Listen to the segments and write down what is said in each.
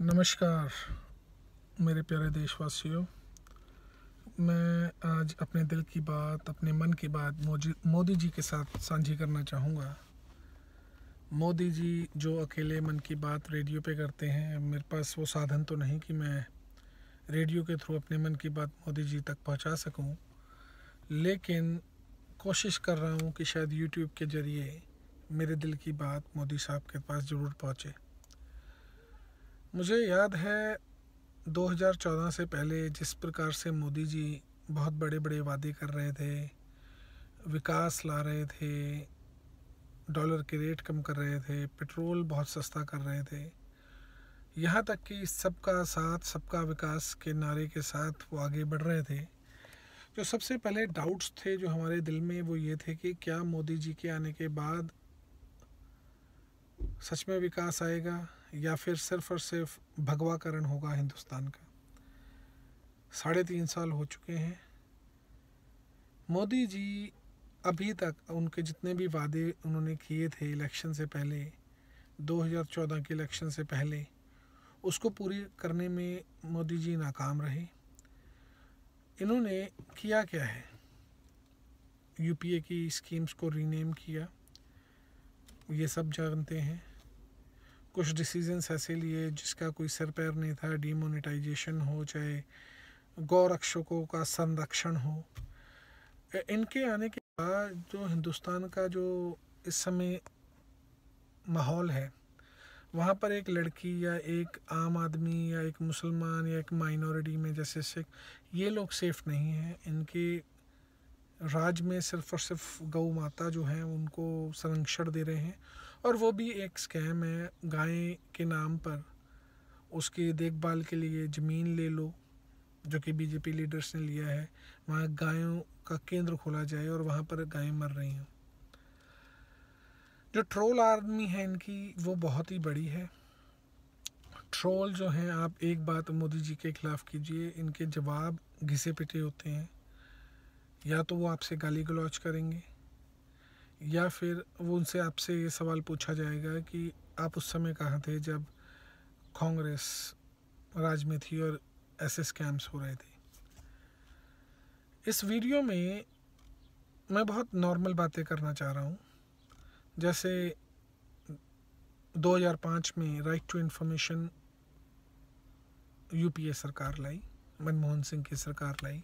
नमस्कार मेरे प्यारे देशवासियों। मैं आज अपने दिल की बात, अपने मन की बात मोदी जी के साथ साझी करना चाहूँगा। मोदी जी जो अकेले मन की बात रेडियो पे करते हैं, मेरे पास वो साधन तो नहीं कि मैं रेडियो के थ्रू अपने मन की बात मोदी जी तक पहुंचा सकूं, लेकिन कोशिश कर रहा हूं कि शायद यूट्यूब के ज़रिए मेरे दिल की बात मोदी साहब के पास ज़रूर पहुंचे। मुझे याद है 2014 से पहले जिस प्रकार से मोदी जी बहुत बड़े बड़े वादे कर रहे थे, विकास ला रहे थे, डॉलर के रेट कम कर रहे थे, पेट्रोल बहुत सस्ता कर रहे थे, यहाँ तक कि सबका साथ सबका विकास के नारे के साथ वो आगे बढ़ रहे थे। जो सबसे पहले डाउट्स थे जो हमारे दिल में, वो ये थे कि क्या मोदी जी के आने के बाद सच में विकास आएगा या फिर सिर्फ और सिर्फ भगवाकरण होगा हिंदुस्तान का। 3.5 साल हो चुके हैं। मोदी जी अभी तक उनके जितने भी वादे उन्होंने किए थे इलेक्शन से पहले, 2014 के इलेक्शन से पहले, उसको पूरी करने में मोदी जी नाकाम रहे। इन्होंने किया क्या है? यूपीए की स्कीम्स को रीनेम किया, ये सब जानते हैं। कुछ डिसीजंस ऐसे लिए जिसका कोई सर पैर नहीं था, डीमोनेटाइजेशन हो, चाहे गौ रक्षकों का संरक्षण हो। इनके आने के बाद जो हिंदुस्तान का जो इस समय माहौल है, वहाँ पर एक लड़की या एक आम आदमी या एक मुसलमान या एक माइनॉरिटी में जैसे सिख, ये लोग सेफ नहीं हैं। इनके राज में सिर्फ और सिर्फ गौ माता जो है उनको संरक्षण दे रहे हैं, और वो भी एक स्कैम है। गाय के नाम पर उसकी देखभाल के लिए ज़मीन ले लो, जो कि बीजेपी लीडर्स ने लिया है, वहाँ गायों का केंद्र खोला जाए और वहाँ पर गायें मर रही हैं। जो ट्रोल आर्मी है इनकी, वो बहुत ही बड़ी है। ट्रोल जो हैं, आप एक बात मोदी जी के खिलाफ़ कीजिए, इनके जवाब घिसे पिटे होते हैं। या तो वो आपसे गाली गलौज करेंगे, या फिर वो उनसे आपसे ये सवाल पूछा जाएगा कि आप उस समय कहाँ थे जब कांग्रेस राज में थी और ऐसे स्कैम्स हो रहे थे। इस वीडियो में मैं बहुत नॉर्मल बातें करना चाह रहा हूँ। जैसे 2005 में राइट टू इन्फॉर्मेशन यूपीए सरकार लाई, मनमोहन सिंह की सरकार लाई,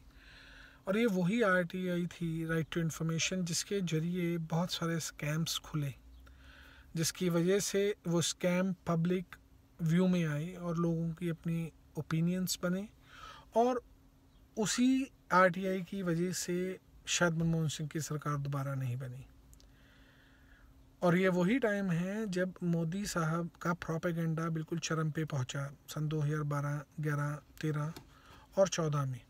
और ये वही आरटीआई थी, राइट टू इन्फॉर्मेशन, जिसके ज़रिए बहुत सारे स्कैम्स खुले, जिसकी वजह से वो स्कैम पब्लिक व्यू में आए और लोगों की अपनी ओपिनियंस बने, और उसी आरटीआई की वजह से शायद मनमोहन सिंह की सरकार दोबारा नहीं बनी। और ये वही टाइम है जब मोदी साहब का प्रोपेगेंडा बिल्कुल चरम पे पहुंचा, सन 2012, 11, 13 और 14 में।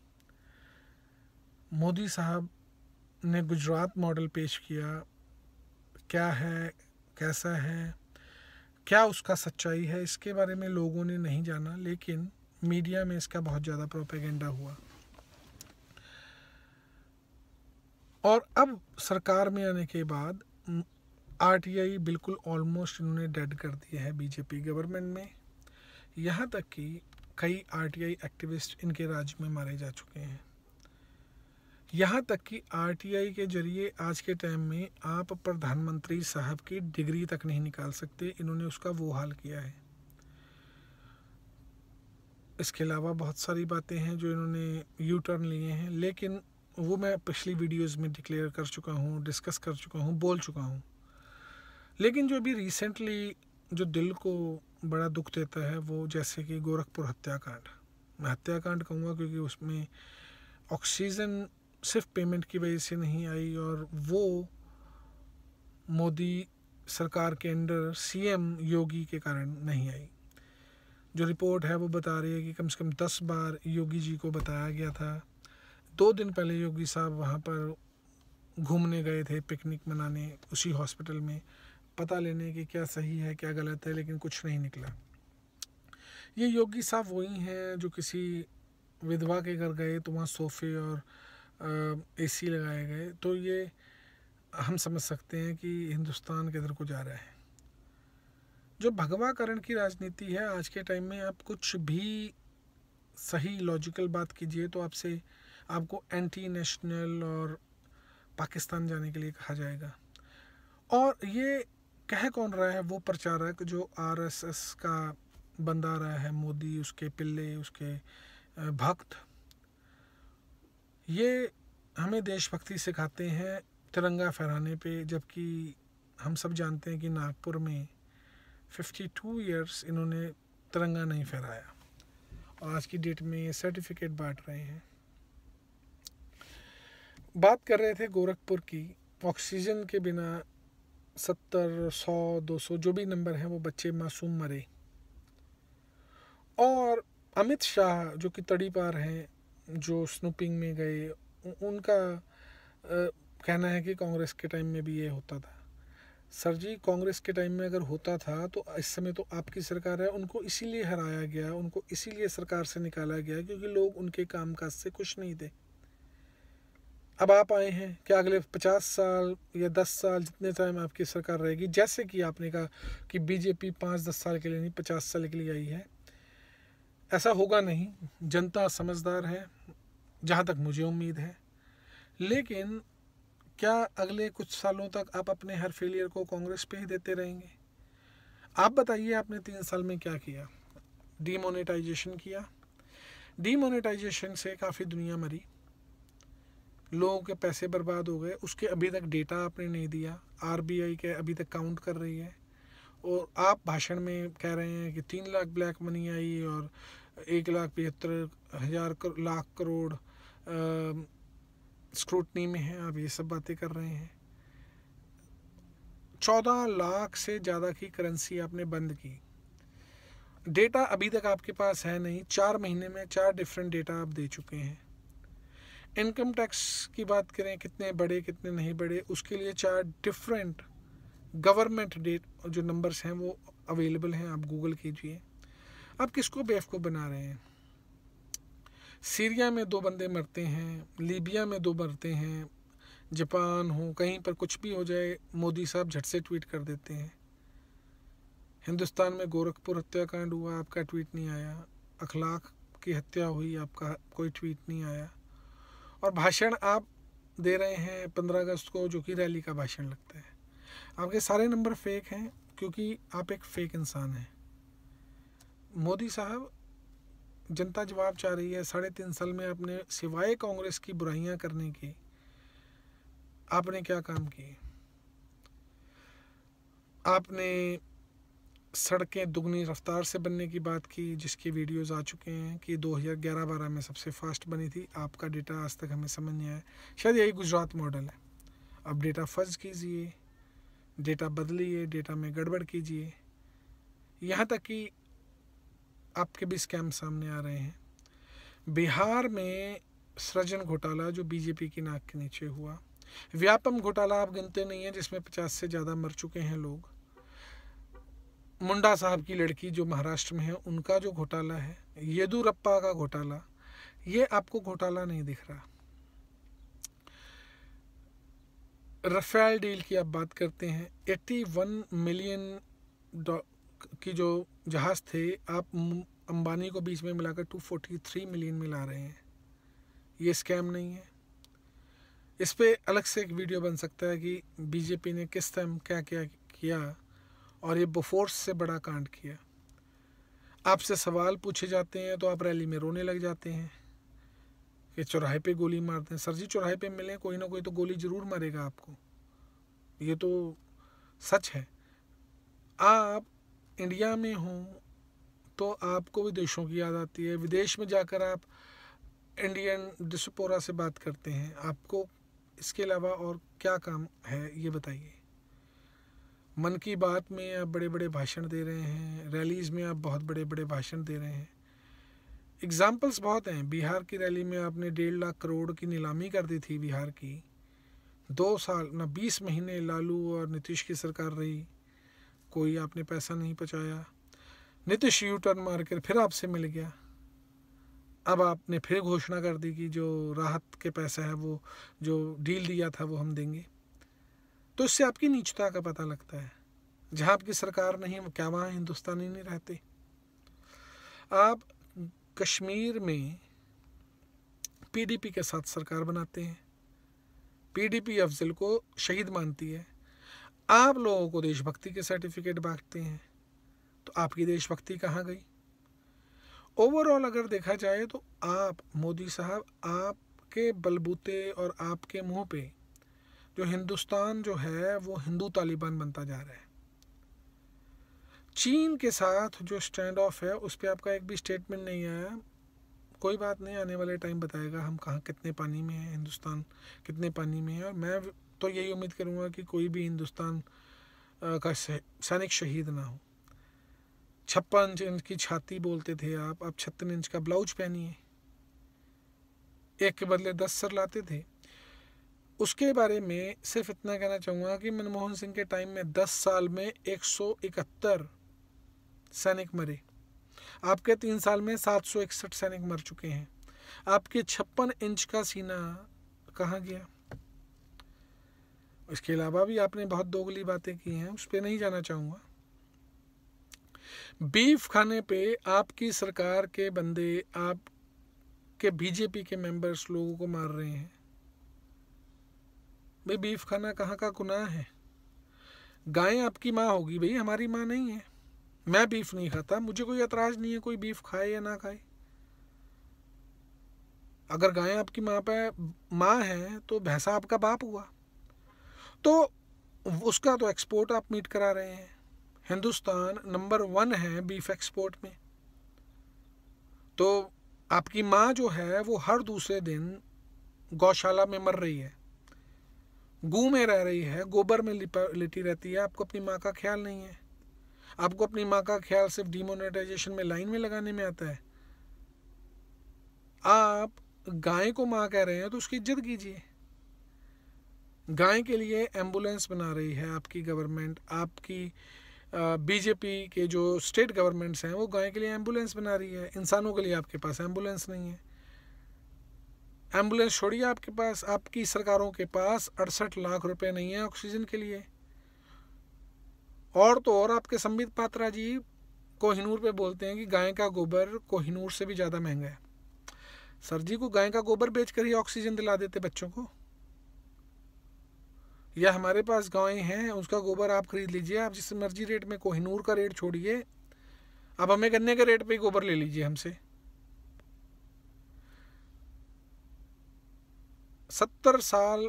मोदी साहब ने गुजरात मॉडल पेश किया। क्या है, कैसा है, क्या उसका सच्चाई है, इसके बारे में लोगों ने नहीं जाना, लेकिन मीडिया में इसका बहुत ज़्यादा प्रोपेगेंडा हुआ। और अब सरकार में आने के बाद आरटीआई बिल्कुल ऑलमोस्ट इन्होंने डेड कर दिया है बीजेपी गवर्नमेंट में। यहाँ तक कि कई आरटीआई एक्टिविस्ट इनके राज्य में मारे जा चुके हैं। यहाँ तक कि आरटीआई के जरिए आज के टाइम में आप प्रधानमंत्री साहब की डिग्री तक नहीं निकाल सकते। इन्होंने उसका वो हाल किया है। इसके अलावा बहुत सारी बातें हैं जो इन्होंने यू टर्न लिए हैं, लेकिन वो मैं पिछली वीडियोस में डिक्लेयर कर चुका हूँ, डिस्कस कर चुका हूँ, बोल चुका हूँ। लेकिन जो अभी रिसेंटली जो दिल को बड़ा दुख देता है, वो जैसे कि गोरखपुर हत्याकांड। मैं हत्याकांड कहूँगा क्योंकि उसमें ऑक्सीजन सिर्फ पेमेंट की वजह से नहीं आई, और वो मोदी सरकार के अंडर सीएम योगी के कारण नहीं आई। जो रिपोर्ट है वो बता रही है कि कम से कम 10 बार योगी जी को बताया गया था। 2 दिन पहले योगी साहब वहाँ पर घूमने गए थे, पिकनिक मनाने उसी हॉस्पिटल में, पता लेने कि क्या सही है क्या गलत है, लेकिन कुछ नहीं निकला। ये योगी साहब वही हैं जो किसी विधवा के घर गए तो वहाँ सोफ़े और एसी लगाए गए। तो ये हम समझ सकते हैं कि हिंदुस्तान किधर को जा रहा है। जो भगवाकरण की राजनीति है आज के टाइम में, आप कुछ भी सही लॉजिकल बात कीजिए तो आपको एंटी नेशनल और पाकिस्तान जाने के लिए कहा जाएगा। और ये कह कौन रहा है? वो प्रचारक जो आरएसएस का बंदा रहा है, मोदी, उसके पिल्ले, उसके भक्त। ये हमें देशभक्ति सिखाते हैं तिरंगा फहराने पे, जबकि हम सब जानते हैं कि नागपुर में 52 इयर्स इन्होंने तिरंगा नहीं फहराया और आज की डेट में ये सर्टिफिकेट बांट रहे हैं। बात कर रहे थे गोरखपुर की। ऑक्सीजन के बिना 70, 100, 200 जो भी नंबर हैं वो बच्चे मासूम मरे। और अमित शाह जो कि तड़ी पार हैं, जो स्नूपिंग में गए, उनका कहना है कि कांग्रेस के टाइम में भी ये होता था। सर जी, कांग्रेस के टाइम में अगर होता था तो इस समय तो आपकी सरकार है। उनको इसीलिए हराया गया, उनको इसीलिए सरकार से निकाला गया क्योंकि लोग उनके कामकाज से खुश नहीं थे। अब आप आए हैं, क्या अगले 50 साल या 10 साल जितने टाइम आपकी सरकार रहेगी, जैसे कि आपने कहा कि बीजेपी 5-10 साल के लिए नहीं 50 साल के लिए आई है, ऐसा होगा नहीं। जनता समझदार है जहाँ तक मुझे उम्मीद है। लेकिन क्या अगले कुछ सालों तक आप अपने हर फेलियर को कांग्रेस पे ही देते रहेंगे? आप बताइए, आपने 3 साल में क्या किया? डीमोनेटाइजेशन किया। डीमोनेटाइजेशन से काफ़ी दुनिया मरी, लोगों के पैसे बर्बाद हो गए। उसके अभी तक डेटा आपने नहीं दिया। आरबीआई के अभी तक काउंट कर रही है और आप भाषण में कह रहे हैं कि 3 लाख ब्लैक मनी आई और 1,75,000 लाख करोड़ स्क्रूटनी में है। आप ये सब बातें कर रहे हैं। 14 लाख से ज़्यादा की करेंसी आपने बंद की। डेटा अभी तक आपके पास है नहीं। 4 महीने में 4 डिफरेंट डेटा आप दे चुके हैं। इनकम टैक्स की बात करें, कितने बढ़े कितने नहीं बढ़े, उसके लिए 4 डिफरेंट गवर्नमेंट डेट जो नंबर्स हैं वो अवेलेबल हैं, आप गूगल कीजिए। आप किसको बेवकूफ़ बना रहे हैं? सीरिया में 2 बंदे मरते हैं, लीबिया में 2 मरते हैं, जापान हो, कहीं पर कुछ भी हो जाए मोदी साहब झट से ट्वीट कर देते हैं। हिंदुस्तान में गोरखपुर हत्याकांड हुआ, आपका ट्वीट नहीं आया। अखलाक की हत्या हुई, आपका कोई ट्वीट नहीं आया। और भाषण आप दे रहे हैं 15 अगस्त को, जो कि रैली का भाषण लगता है। आपके सारे नंबर फेक हैं क्योंकि आप एक फेक इंसान हैं। मोदी साहब, जनता जवाब चाह रही है। 3.5 साल में आपने सिवाय कांग्रेस की बुराइयां करने की आपने क्या काम किए? आपने सड़कें दुगनी रफ्तार से बनने की बात की, जिसकी वीडियोस आ चुके हैं कि 2011-12 में सबसे फास्ट बनी थी। आपका डेटा आज तक हमें समझ नहीं आया। शायद यही गुजरात मॉडल है। अब डेटा फर्ज कीजिए, डेटा बदलिए, डेटा में गड़बड़ कीजिए, यहाँ तक कि आपके भी स्कैम सामने आ रहे हैं। बिहार में सृजन घोटाला जो बीजेपी की नाक के नीचे हुआ, व्यापम घोटाला आप गिनते नहीं हैं जिसमें 50 से ज़्यादा मर चुके हैं लोग, मुंडा साहब की लड़की जो महाराष्ट्र में है उनका जो घोटाला है, येदुरप्पा का घोटाला, ये आपको घोटाला नहीं दिख रहा। राफेल डील की आप बात करते हैं, 81 मिलियन की जो जहाज़ थे, आप अंबानी को बीच में मिलाकर 243 मिलियन में ला रहे हैं। ये स्कैम नहीं है? इस पे अलग से एक वीडियो बन सकता है कि बीजेपी ने किस टाइम क्या क्या किया और ये बोफोर्स से बड़ा कांड किया। आपसे सवाल पूछे जाते हैं तो आप रैली में रोने लग जाते हैं कि चौराहे पे गोली मारते हैं। सर जी, चौराहे पे मिले कोई ना कोई तो गोली ज़रूर मारेगा आपको, ये तो सच है। आप इंडिया में हों तो आपको विदेशों की याद आती है। विदेश में जाकर आप इंडियन डिस्पोरा से बात करते हैं। आपको इसके अलावा और क्या काम है, ये बताइए। मन की बात में आप बड़े बड़े भाषण दे रहे हैं, रैलीज़ में आप बहुत बड़े बड़े भाषण दे रहे हैं। एग्जाम्पल्स बहुत हैं। बिहार की रैली में आपने 1.5 लाख करोड़ की नीलामी कर दी थी बिहार की। 2 साल ना 20 महीने लालू और नीतीश की सरकार रही, कोई आपने पैसा नहीं पहुँचाया। नीतीश यू टर्न मार कर फिर आपसे मिल गया। अब आपने फिर घोषणा कर दी कि जो राहत के पैसा है, वो जो डील दिया था वो हम देंगे। तो इससे आपकी नीचता का पता लगता है। जहाँ आपकी सरकार नहीं, क्या वहाँ हिंदुस्तानी नहीं रहते? आप कश्मीर में पीडीपी के साथ सरकार बनाते हैं, पीडीपी अफजल को शहीद मानती है, आप लोगों को देशभक्ति के सर्टिफिकेट बांटते हैं, तो आपकी देशभक्ति कहाँ गई? ओवरऑल अगर देखा जाए तो आप मोदी साहब, आपके बलबूते और आपके मुंह पे जो हिंदुस्तान जो है वो हिंदू तालिबान बनता जा रहा है। चीन के साथ जो स्टैंड ऑफ है उस पर आपका एक भी स्टेटमेंट नहीं आया। कोई बात नहीं, आने वाले टाइम बताएगा हम कहाँ कितने पानी में है, हिंदुस्तान कितने पानी में है। और मैं तो यही उम्मीद करूँगा कि कोई भी हिंदुस्तान का सैनिक शहीद ना हो। 56 इंच की छाती बोलते थे आप, अब 36 इंच का ब्लाउज पहनिए, एक के बदले 10 सर लाते थे। उसके बारे में सिर्फ इतना कहना चाहूँगा कि मनमोहन सिंह के टाइम में 10 साल में 171 सैनिक मरे, आपके 3 साल में 761 सैनिक मर चुके हैं। आपके 56 इंच का सीना कहाँ गया? इसके अलावा भी आपने बहुत दोगली बातें की हैं, उस पर नहीं जाना चाहूँगा। बीफ खाने पे आपकी सरकार के बंदे, आपके बीजेपी के मेंबर्स लोगों को मार रहे हैं। भाई बीफ खाना कहाँ का गुनाह है? गाय आपकी माँ होगी भाई, हमारी माँ नहीं है। मैं बीफ नहीं खाता, मुझे कोई एतराज नहीं है कोई बीफ खाए या ना खाए। अगर गाय आपकी माँ है तो भैंसा आपका बाप हुआ, तो उसका तो एक्सपोर्ट आप मीट करा रहे हैं। हिंदुस्तान नंबर 1 है बीफ एक्सपोर्ट में। तो आपकी माँ जो है वो हर दूसरे दिन गौशाला में मर रही है, गू में रह रही है, गोबर में लिटी रहती है। आपको अपनी माँ का ख्याल नहीं है। आपको अपनी माँ का ख्याल सिर्फ डिमोनेटाइजेशन में लाइन में लगाने में आता है। आप गाय को माँ कह रहे हैं तो उसकी इज्जत कीजिए। गाय के लिए एम्बुलेंस बना रही है आपकी गवर्नमेंट, आपकी बीजेपी के जो स्टेट गवर्नमेंट्स हैं वो गाय के लिए एम्बुलेंस बना रही है। इंसानों के लिए आपके पास एम्बुलेंस नहीं है। एम्बुलेंस छोड़िए, आपके पास, आपकी सरकारों के पास 68 लाख रुपए नहीं है ऑक्सीजन के लिए। और तो और आपके संबित पात्रा जी कोहिनूर पे बोलते हैं कि गाय का गोबर कोहिनूर से भी ज़्यादा महंगा है। सर जी को गाय का गोबर बेचकर ही ऑक्सीजन दिला देते बच्चों को। या हमारे पास गायें हैं, उसका गोबर आप खरीद लीजिए, आप जिस मर्जी रेट में, कोहिनूर का रेट छोड़िए, आप हमें गन्ने के रेट पे ही गोबर ले लीजिए हमसे। 70 साल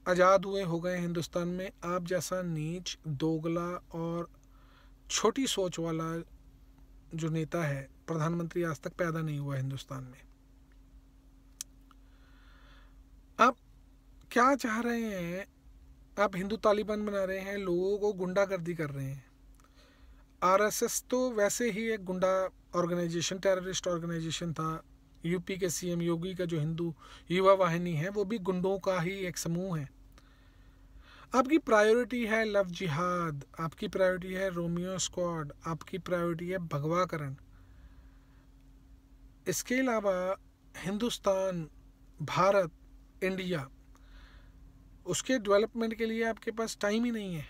आज़ाद हुए हो गए हिंदुस्तान में, आप जैसा नीच, दोगला और छोटी सोच वाला जो नेता है, प्रधानमंत्री आज तक पैदा नहीं हुआ हिंदुस्तान में। आप क्या चाह रहे हैं? आप हिंदू तालिबान बना रहे हैं, लोगों को गुंडागर्दी कर रहे हैं। आरएसएस तो वैसे ही एक गुंडा ऑर्गेनाइजेशन, टेररिस्ट ऑर्गेनाइजेशन था। यूपी के सीएम योगी का जो हिंदू युवा वाहिनी है वो भी गुंडों का ही एक समूह है। आपकी प्रायोरिटी है लव जिहाद, आपकी प्रायोरिटी है रोमियो स्क्वाड, आपकी प्रायोरिटी है भगवाकरण। इसके अलावा हिंदुस्तान, भारत, इंडिया, उसके डेवलपमेंट के लिए आपके पास टाइम ही नहीं है।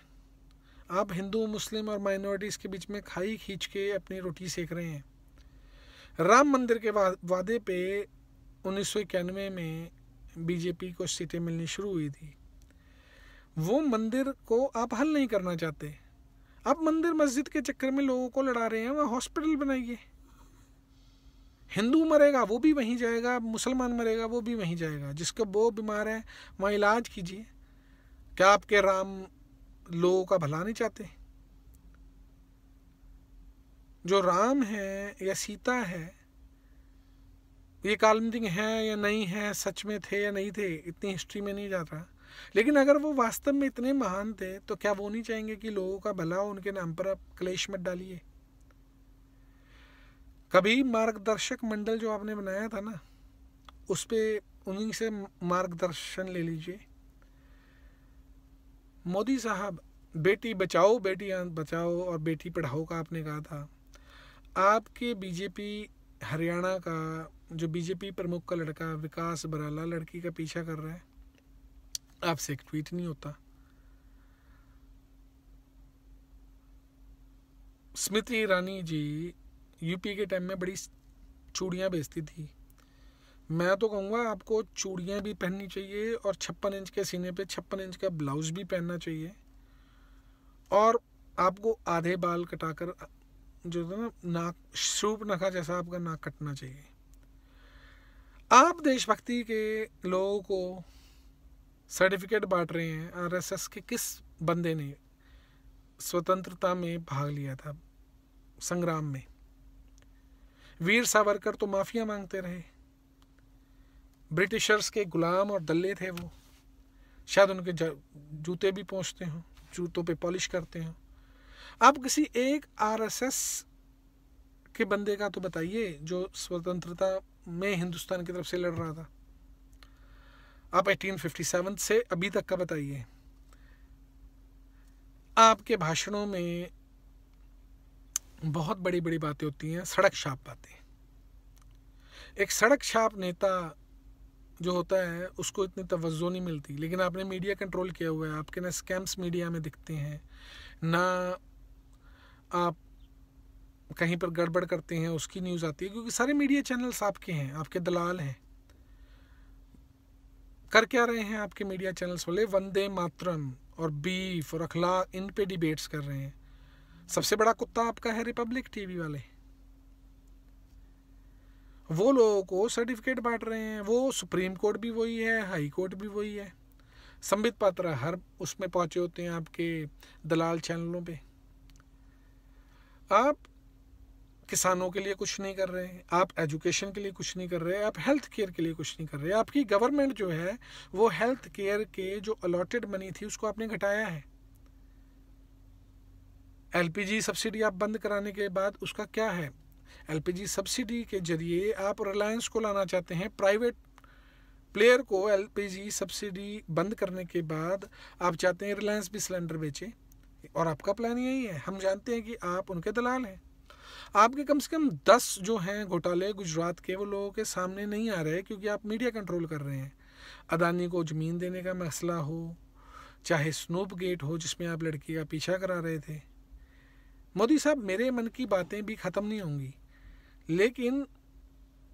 आप हिंदू, मुस्लिम और माइनॉरिटीज़ के बीच में खाई खींच के अपनी रोटी सेक रहे हैं। राम मंदिर के वादे पे 1991 में बीजेपी को सीटें मिलनी शुरू हुई थी। वो मंदिर को आप हल नहीं करना चाहते। आप मंदिर मस्जिद के चक्कर में लोगों को लड़ा रहे हैं। वहाँ हॉस्पिटल बनाइए, हिंदू मरेगा वो भी वहीं जाएगा, मुसलमान मरेगा वो भी वहीं जाएगा। जिसका वो बीमार है वहाँ इलाज कीजिए। क्या आपके राम लोगों का भला नहीं चाहते? जो राम है या सीता है, ये काल्पनिक है या नहीं है, सच में थे या नहीं थे, इतनी हिस्ट्री में नहीं जाता। लेकिन अगर वो वास्तव में इतने महान थे तो क्या वो नहीं चाहेंगे कि लोगों का भला हो? उनके नाम पर आप क्लेश मत डालिए। कभी मार्गदर्शक मंडल जो आपने बनाया था ना, उस पे उन्हीं से मार्गदर्शन ले लीजिए। मोदी साहब, बेटी बचाओ, बेटी बचाओ और बेटी पढ़ाओ का आपने कहा था। आपके बीजेपी हरियाणा का जो बीजेपी प्रमुख का लड़का विकास बराला लड़की का पीछा कर रहा है, आपसे एक ट्वीट नहीं होता। स्मृति ईरानी जी यूपी के टाइम में बड़ी चूड़ियाँ बेचती थी। मैं तो कहूँगा आपको चूड़ियाँ भी पहननी चाहिए और 56 इंच के सीने पे 56 इंच का ब्लाउज भी पहनना चाहिए, और आपको आधे बाल कटाकर जो है ना नाक शूर्पणखा जैसा आपका नाक कटना चाहिए। आप देशभक्ति के लोगों को सर्टिफिकेट बांट रहे हैं। आरएसएस के किस बंदे ने स्वतंत्रता में भाग लिया था, संग्राम में? वीर सावरकर तो माफिया मांगते रहे, ब्रिटिशर्स के गुलाम और दल्ले थे वो। शायद उनके जूते भी पोंछते हों, जूतों पे पॉलिश करते हों। आप किसी एक आरएसएस के बंदे का तो बताइए जो स्वतंत्रता में हिंदुस्तान की तरफ से लड़ रहा था। आप 1857 से अभी तक का बताइए। आपके भाषणों में बहुत बड़ी बड़ी बातें होती हैं, सड़क छाप बातें। एक सड़क छाप नेता जो होता है उसको इतनी तवज्जो नहीं मिलती, लेकिन आपने मीडिया कंट्रोल किया हुआ है। आपके ना स्कैम्स मीडिया में दिखते हैं, ना आप कहीं पर गड़बड़ करते हैं उसकी न्यूज़ आती है, क्योंकि सारे मीडिया चैनल्स आपके हैं, आपके दलाल हैं। कर क्या रहे हैं आपके मीडिया चैनल्स वाले? वंदे मातरम और बीफ और अखलाक, इन पे डिबेट्स कर रहे हैं। सबसे बड़ा कुत्ता आपका है रिपब्लिक टीवी वाले। वो लोगों को सर्टिफिकेट बांट रहे हैं। वो सुप्रीम कोर्ट भी वही है, हाई कोर्ट भी वही है। संबित पात्रा हर उसमें पहुंचे होते हैं आपके दलाल चैनलों पे। आप किसानों के लिए कुछ नहीं कर रहे हैं, आप एजुकेशन के लिए कुछ नहीं कर रहे, आप हेल्थ केयर के लिए कुछ नहीं कर रहे। आपकी गवर्नमेंट जो है वो हेल्थ केयर के जो अलॉटेड मनी थी उसको आपने घटाया है। एलपीजी सब्सिडी आप बंद कराने के बाद उसका क्या है? एलपीजी सब्सिडी के जरिए आप रिलायंस को लाना चाहते हैं, प्राइवेट प्लेयर को। एलपीजी सब्सिडी बंद करने के बाद आप चाहते हैं रिलायंस भी सिलेंडर बेचे, और आपका प्लान यही है। हम जानते हैं कि आप उनके दलाल हैं। आपके कम से कम 10 जो हैं घोटाले गुजरात के, वो लोगों के सामने नहीं आ रहे क्योंकि आप मीडिया कंट्रोल कर रहे हैं। अदानी को ज़मीन देने का मसला हो, चाहे स्नूप गेट हो जिसमें आप लड़की का पीछा करा रहे थे। मोदी साहब, मेरे मन की बातें भी ख़त्म नहीं होंगी, लेकिन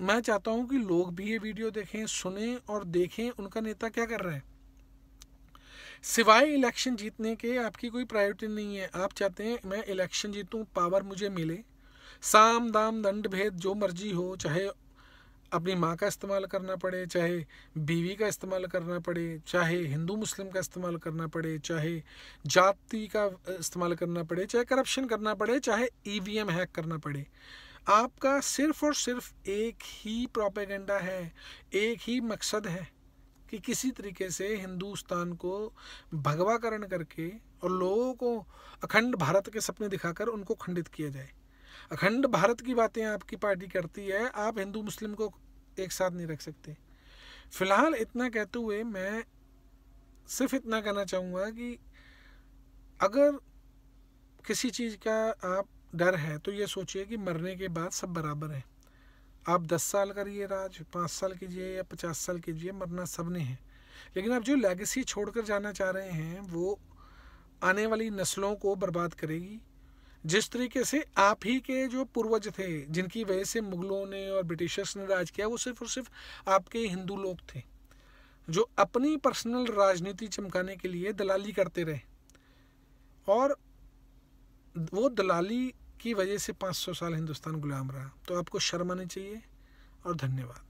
मैं चाहता हूं कि लोग भी ये वीडियो देखें, सुने और देखें उनका नेता क्या कर रहा है। सिवाय इलेक्शन जीतने के आपकी कोई प्रायोरिटी नहीं है। आप चाहते हैं मैं इलेक्शन जीतूं, पावर मुझे मिले, साम दाम दंड भेद जो मर्जी हो, चाहे अपनी माँ का इस्तेमाल करना पड़े, चाहे बीवी का इस्तेमाल करना पड़े, चाहे हिंदू मुस्लिम का इस्तेमाल करना पड़े, चाहे जाति का इस्तेमाल करना पड़े, चाहे करप्शन करना पड़े, चाहे ईवीएम हैक करना पड़े। आपका सिर्फ और सिर्फ एक ही प्रोपेगेंडा है, एक ही मकसद है कि किसी तरीके से हिंदुस्तान को भगवाकरण करके और लोगों को अखंड भारत के सपने दिखाकर उनको खंडित किया जाए। अखंड भारत की बातें आपकी पार्टी करती है, आप हिंदू मुस्लिम को एक साथ नहीं रख सकते। फिलहाल इतना कहते हुए मैं सिर्फ इतना कहना चाहूँगा कि अगर किसी चीज़ का आप डर है तो ये सोचिए कि मरने के बाद सब बराबर हैं। आप 10 साल करिए राज, 5 साल कीजिए या 50 साल कीजिए, मरना सब ने है। लेकिन आप जो लेगेसी छोड़कर जाना चाह रहे हैं वो आने वाली नस्लों को बर्बाद करेगी। जिस तरीके से आप ही के जो पूर्वज थे जिनकी वजह से मुगलों ने और ब्रिटिशर्स ने राज किया, वो सिर्फ और सिर्फ आपके हिंदू लोग थे जो अपनी पर्सनल राजनीति चमकाने के लिए दलाली करते रहे, और वो दलाली की वजह से 500 साल हिंदुस्तान गुलाम रहा। तो आपको शर्म आनी चाहिए। और धन्यवाद।